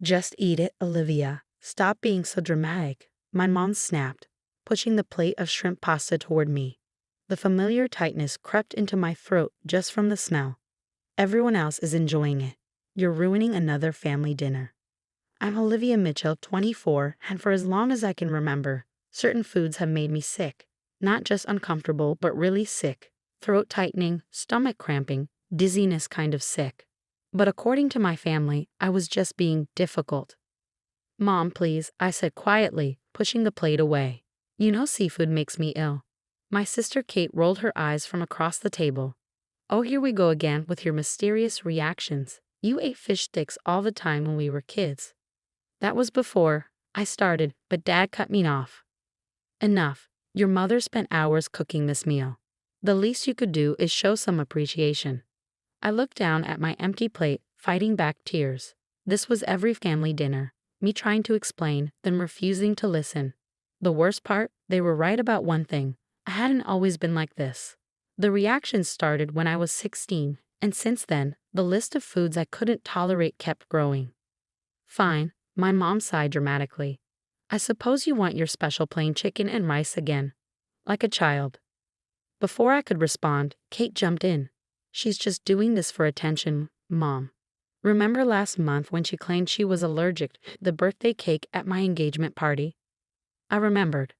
Just eat it, Olivia. Stop being so dramatic. My mom snapped, pushing the plate of shrimp pasta toward me. The familiar tightness crept into my throat just from the smell. Everyone else is enjoying it. You're ruining another family dinner. I'm Olivia Mitchell, 24, and for as long as I can remember, certain foods have made me sick. Not just uncomfortable, but really sick. Throat tightening, stomach cramping, dizziness kind of sick. But according to my family, I was just being difficult. Mom, please, I said quietly, pushing the plate away. You know seafood makes me ill. My sister Kate rolled her eyes from across the table. Oh, here we go again with your mysterious reactions. You ate fish sticks all the time when we were kids. That was before I started, but Dad cut me off. Enough. Your mother spent hours cooking this meal. The least you could do is show some appreciation. I looked down at my empty plate, fighting back tears. This was every family dinner, me trying to explain, then refusing to listen. The worst part, they were right about one thing. I hadn't always been like this. The reactions started when I was 16, and since then, the list of foods I couldn't tolerate kept growing. Fine, my mom sighed dramatically. I suppose you want your special plain chicken and rice again. Like a child. Before I could respond, Kate jumped in. She's just doing this for attention, Mom. Remember last month when she claimed she was allergic to the birthday cake at my engagement party? I remembered.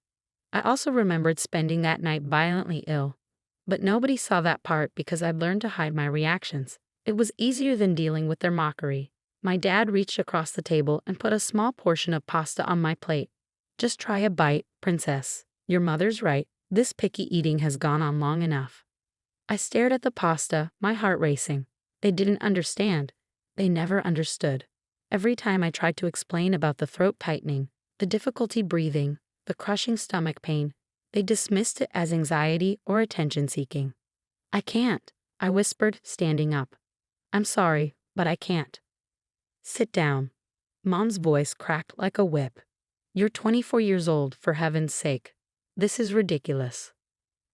I also remembered spending that night violently ill. But nobody saw that part because I'd learned to hide my reactions. It was easier than dealing with their mockery. My dad reached across the table and put a small portion of pasta on my plate. Just try a bite, princess. Your mother's right. This picky eating has gone on long enough. I stared at the pasta, my heart racing. They didn't understand. They never understood. Every time I tried to explain about the throat tightening, the difficulty breathing, the crushing stomach pain, they dismissed it as anxiety or attention seeking. I can't, I whispered, standing up. I'm sorry, but I can't. Sit down. Mom's voice cracked like a whip. You're 24 years old, for heaven's sake. This is ridiculous.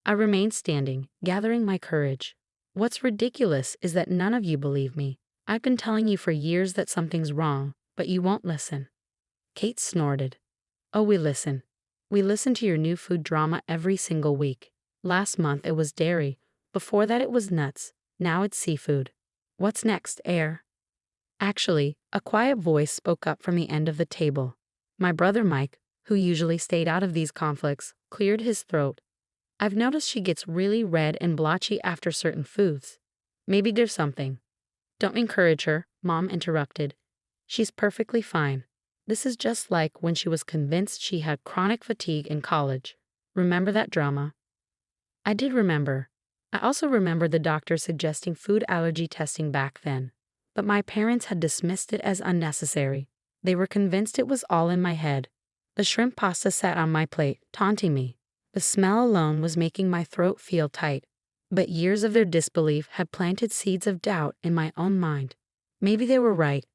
I remained standing, gathering my courage. What's ridiculous is that none of you believe me. I've been telling you for years that something's wrong, but you won't listen. Kate snorted. Oh, we listen. We listen to your new food drama every single week. Last month it was dairy. Before that it was nuts. Now it's seafood. What's next, Air? Actually, a quiet voice spoke up from the end of the table. My brother Mike, who usually stayed out of these conflicts, cleared his throat. I've noticed she gets really red and blotchy after certain foods. Maybe there's something. Don't encourage her, Mom interrupted. She's perfectly fine. This is just like when she was convinced she had chronic fatigue in college. Remember that drama? I did remember. I also remember the doctor suggesting food allergy testing back then. But my parents had dismissed it as unnecessary. They were convinced it was all in my head. The shrimp pasta sat on my plate, taunting me. The smell alone was making my throat feel tight. But years of their disbelief had planted seeds of doubt in my own mind. Maybe they were right.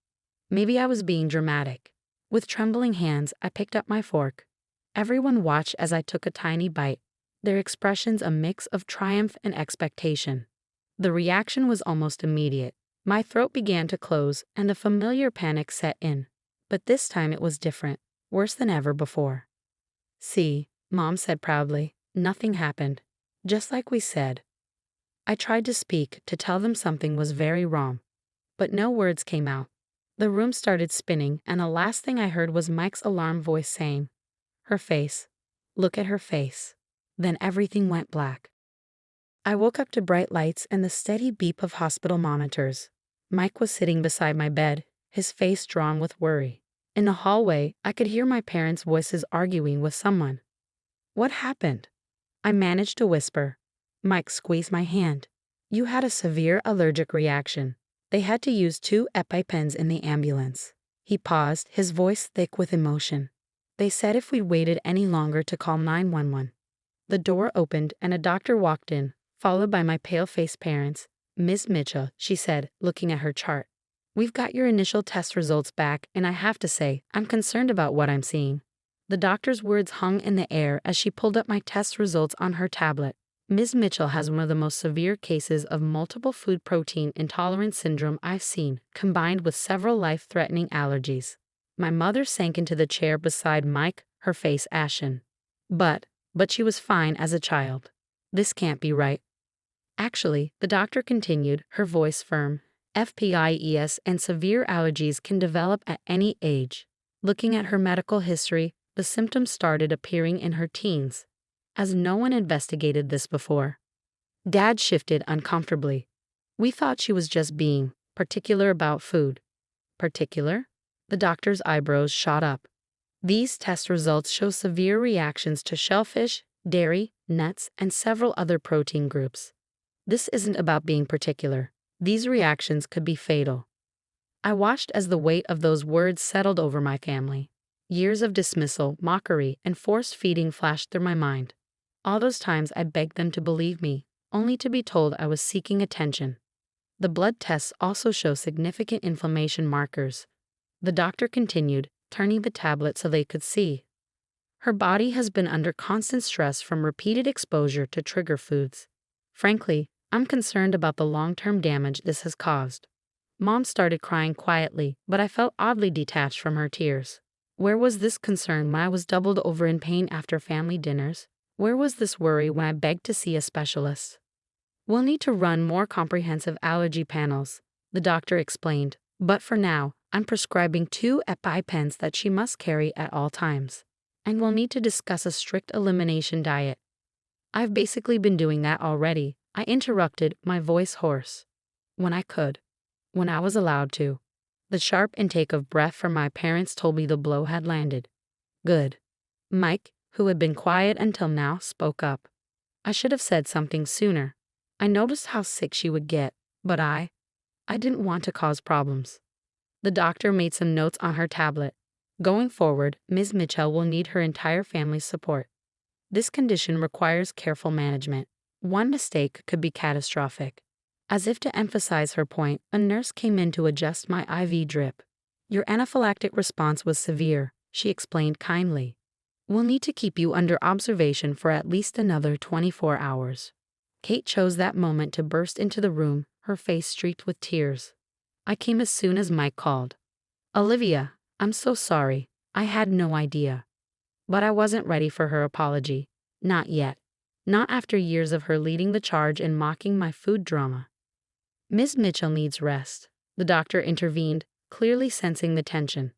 Maybe I was being dramatic. With trembling hands, I picked up my fork. Everyone watched as I took a tiny bite, their expressions a mix of triumph and expectation. The reaction was almost immediate. My throat began to close, and the familiar panic set in. But this time it was different, worse than ever before. See, Mom said proudly, nothing happened. Just like we said. I tried to speak, to tell them something was very wrong. But no words came out. The room started spinning, and the last thing I heard was Mike's alarmed voice saying, "Her face. Look at her face." Then everything went black. I woke up to bright lights and the steady beep of hospital monitors. Mike was sitting beside my bed, his face drawn with worry. In the hallway, I could hear my parents' voices arguing with someone. What happened? I managed to whisper. Mike squeezed my hand. You had a severe allergic reaction. They had to use 2 EpiPens in the ambulance. He paused, his voice thick with emotion. They said if we waited any longer to call 911. The door opened and a doctor walked in, followed by my pale-faced parents. Ms. Mitchell, she said, looking at her chart. We've got your initial test results back, and I have to say, I'm concerned about what I'm seeing. The doctor's words hung in the air as she pulled up my test results on her tablet. Ms. Mitchell has one of the most severe cases of multiple food protein intolerance syndrome I've seen, combined with several life-threatening allergies. My mother sank into the chair beside Mike, her face ashen. But she was fine as a child. This can't be right. Actually, the doctor continued, her voice firm. FPIES and severe allergies can develop at any age. Looking at her medical history, the symptoms started appearing in her teens. As no one investigated this before. Dad shifted uncomfortably. We thought she was just being particular about food. Particular? The doctor's eyebrows shot up. These test results show severe reactions to shellfish, dairy, nuts, and several other protein groups. This isn't about being particular. These reactions could be fatal. I watched as the weight of those words settled over my family. Years of dismissal, mockery, and forced feeding flashed through my mind. All those times I begged them to believe me, only to be told I was seeking attention. The blood tests also show significant inflammation markers. The doctor continued, turning the tablet so they could see. Her body has been under constant stress from repeated exposure to trigger foods. Frankly, I'm concerned about the long-term damage this has caused. Mom started crying quietly, but I felt oddly detached from her tears. Where was this concern when I was doubled over in pain after family dinners? Where was this worry when I begged to see a specialist? We'll need to run more comprehensive allergy panels, the doctor explained, but for now, I'm prescribing 2 EpiPens that she must carry at all times. And we'll need to discuss a strict elimination diet. I've basically been doing that already, I interrupted, my voice hoarse. When I could. When I was allowed to. The sharp intake of breath from my parents told me the blow had landed. Good. Mike, who had been quiet until now, spoke up. I should have said something sooner. I noticed how sick she would get, but I didn't want to cause problems. The doctor made some notes on her tablet. Going forward, Ms. Mitchell will need her entire family's support. This condition requires careful management. One mistake could be catastrophic. As if to emphasize her point, a nurse came in to adjust my IV drip. Your anaphylactic response was severe, she explained kindly. We'll need to keep you under observation for at least another 24 hours. Kate chose that moment to burst into the room, her face streaked with tears. I came as soon as Mike called. Olivia, I'm so sorry. I had no idea. But I wasn't ready for her apology. Not yet. Not after years of her leading the charge and mocking my food drama. Ms. Mitchell needs rest. The doctor intervened, clearly sensing the tension.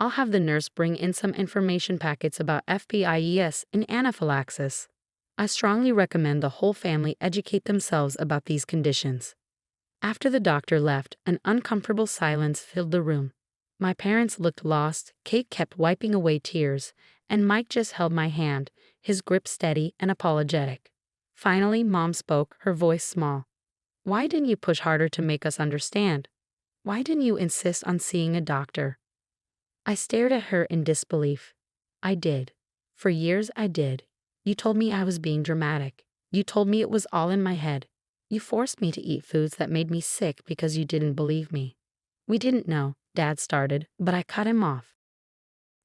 I'll have the nurse bring in some information packets about FPIES and anaphylaxis. I strongly recommend the whole family educate themselves about these conditions. After the doctor left, an uncomfortable silence filled the room. My parents looked lost, Kate kept wiping away tears, and Mike just held my hand, his grip steady and apologetic. Finally, Mom spoke, her voice small. Why didn't you push harder to make us understand? Why didn't you insist on seeing a doctor? I stared at her in disbelief. I did. For years I did. You told me I was being dramatic. You told me it was all in my head. You forced me to eat foods that made me sick because you didn't believe me. We didn't know, Dad started, but I cut him off.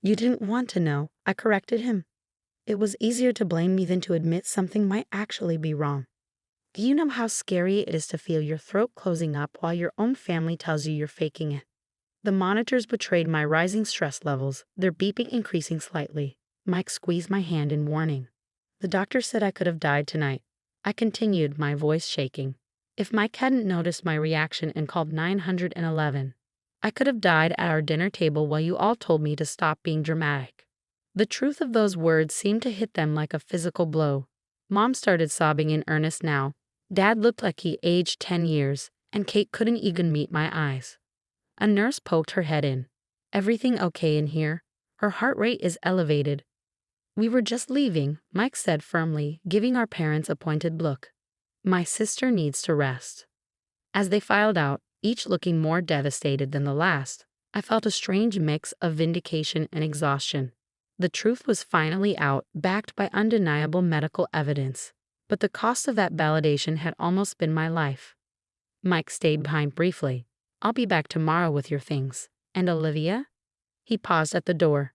You didn't want to know, I corrected him. It was easier to blame me than to admit something might actually be wrong. Do you know how scary it is to feel your throat closing up while your own family tells you you're faking it? The monitors betrayed my rising stress levels, their beeping increasing slightly. Mike squeezed my hand in warning. The doctor said I could have died tonight. I continued, my voice shaking. If Mike hadn't noticed my reaction and called 911, I could have died at our dinner table while you all told me to stop being dramatic. The truth of those words seemed to hit them like a physical blow. Mom started sobbing in earnest now. Dad looked like he aged 10 years, and Kate couldn't even meet my eyes. A nurse poked her head in. Everything okay in here? Her heart rate is elevated. We were just leaving, Mike said firmly, giving our parents a pointed look. My sister needs to rest. As they filed out, each looking more devastated than the last, I felt a strange mix of vindication and exhaustion. The truth was finally out, backed by undeniable medical evidence. But the cost of that validation had almost been my life. Mike stayed behind briefly. I'll be back tomorrow with your things. And Olivia? He paused at the door.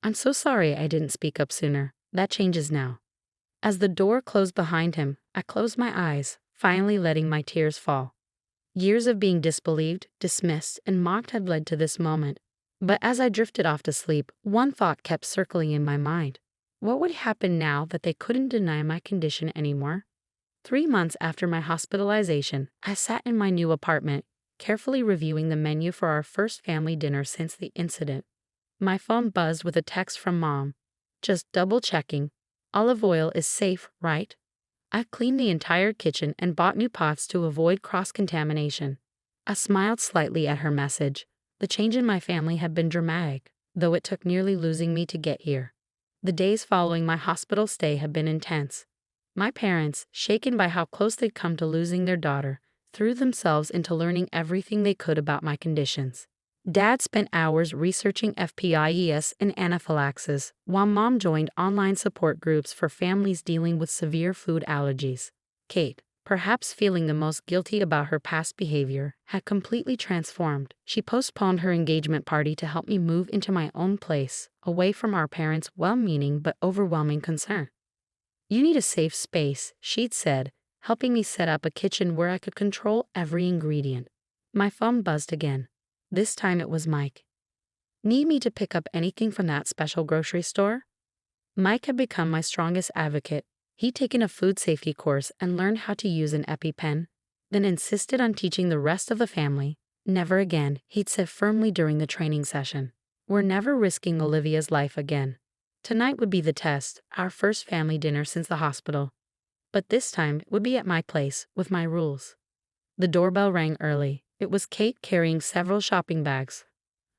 I'm so sorry I didn't speak up sooner. That changes now. As the door closed behind him, I closed my eyes, finally letting my tears fall. Years of being disbelieved, dismissed, and mocked had led to this moment. But as I drifted off to sleep, one thought kept circling in my mind. What would happen now that they couldn't deny my condition anymore? 3 months after my hospitalization, I sat in my new apartment, carefully reviewing the menu for our first family dinner since the incident. My phone buzzed with a text from Mom. Just double checking. Olive oil is safe, right? I cleaned the entire kitchen and bought new pots to avoid cross-contamination. I smiled slightly at her message. The change in my family had been dramatic, though it took nearly losing me to get here. The days following my hospital stay had been intense. My parents, shaken by how close they'd come to losing their daughter, threw themselves into learning everything they could about my conditions. Dad spent hours researching FPIES and anaphylaxis, while Mom joined online support groups for families dealing with severe food allergies. Kate, perhaps feeling the most guilty about her past behavior, had completely transformed. She postponed her engagement party to help me move into my own place, away from our parents' well-meaning but overwhelming concern. "You need a safe space," she'd said, helping me set up a kitchen where I could control every ingredient. My phone buzzed again. This time it was Mike. "Need me to pick up anything from that special grocery store?" Mike had become my strongest advocate. He'd taken a food safety course and learned how to use an EpiPen, then insisted on teaching the rest of the family. "Never again," he'd said firmly during the training session. "We're never risking Olivia's life again." Tonight would be the test, our first family dinner since the hospital. But this time it would be at my place, with my rules. The doorbell rang early. It was Kate carrying several shopping bags.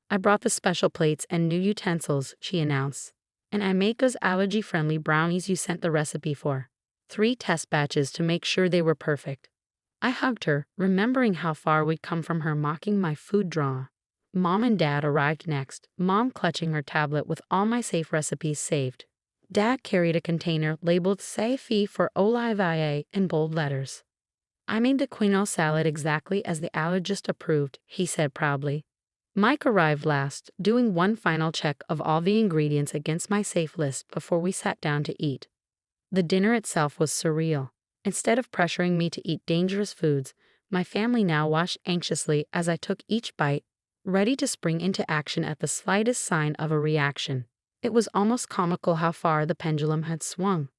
"I brought the special plates and new utensils," she announced. "And I made those allergy-friendly brownies you sent the recipe for. 3 test batches to make sure they were perfect." I hugged her, remembering how far we'd come from her mocking my food drama. Mom and Dad arrived next, Mom clutching her tablet with all my safe recipes saved. Dad carried a container labeled "Safe for Olivia" in bold letters. "I made the quinoa salad exactly as the allergist approved," he said proudly. Mike arrived last, doing one final check of all the ingredients against my safe list before we sat down to eat. The dinner itself was surreal. Instead of pressuring me to eat dangerous foods, my family now watched anxiously as I took each bite, ready to spring into action at the slightest sign of a reaction. It was almost comical how far the pendulum had swung.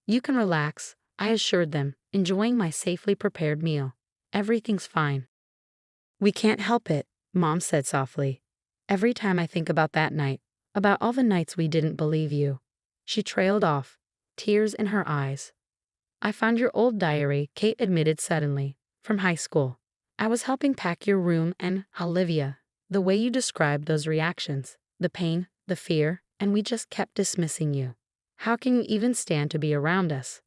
"You can relax," I assured them, enjoying my safely prepared meal. "Everything's fine." "We can't help it," Mom said softly. "Every time I think about that night, about all the nights we didn't believe you." She trailed off, tears in her eyes. "I found your old diary," Kate admitted suddenly, "from high school. I was helping pack your room and, Olivia, the way you described those reactions, the pain, the fear, and we just kept dismissing you. How can you even stand to be around us?"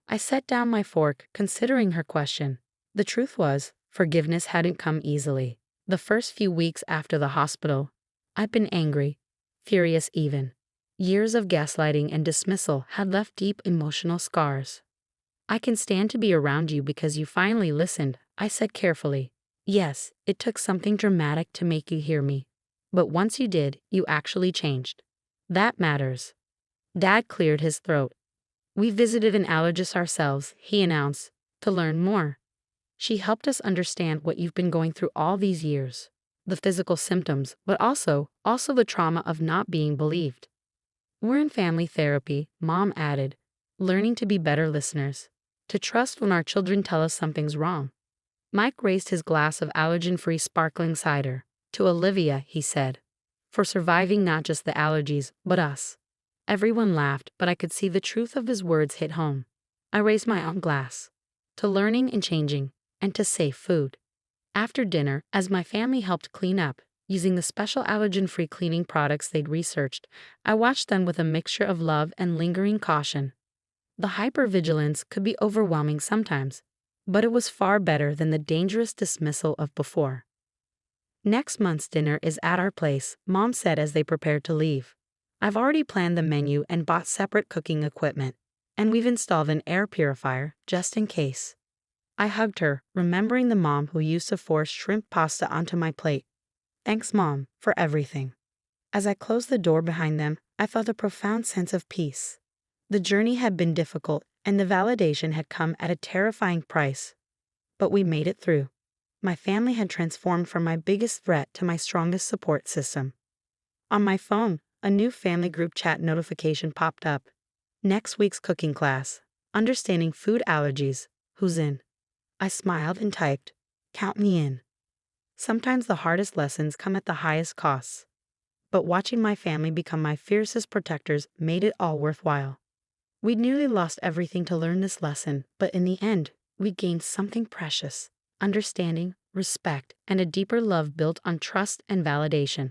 I set down my fork, considering her question. The truth was, forgiveness hadn't come easily. The first few weeks after the hospital, I'd been angry, furious even. Years of gaslighting and dismissal had left deep emotional scars. "I can stand to be around you because you finally listened," I said carefully. "Yes, it took something dramatic to make you hear me. But once you did, you actually changed. That matters." Dad cleared his throat. "We visited an allergist ourselves," he announced, "to learn more. She helped us understand what you've been going through all these years. The physical symptoms, but also the trauma of not being believed." "We're in family therapy," Mom added, "learning to be better listeners. To trust when our children tell us something's wrong." Mike raised his glass of allergen-free sparkling cider. "To Olivia," he said, "for surviving not just the allergies, but us." Everyone laughed, but I could see the truth of his words hit home. I raised my own glass. To learning and changing, and to safe food. After dinner, as my family helped clean up, using the special allergen-free cleaning products they'd researched, I watched them with a mixture of love and lingering caution. The hypervigilance could be overwhelming sometimes, but it was far better than the dangerous dismissal of before. "Next month's dinner is at our place," Mom said as they prepared to leave. "I've already planned the menu and bought separate cooking equipment, and we've installed an air purifier, just in case." I hugged her, remembering the mom who used to force shrimp pasta onto my plate. "Thanks, Mom, for everything." As I closed the door behind them, I felt a profound sense of peace. The journey had been difficult, and the validation had come at a terrifying price. But we made it through. My family had transformed from my biggest threat to my strongest support system. On my phone, a new family group chat notification popped up. Next week's cooking class. Understanding food allergies. Who's in? I smiled and typed, "Count me in." Sometimes the hardest lessons come at the highest costs. But watching my family become my fiercest protectors made it all worthwhile. We nearly lost everything to learn this lesson, but in the end, we gained something precious: understanding, respect, and a deeper love built on trust and validation.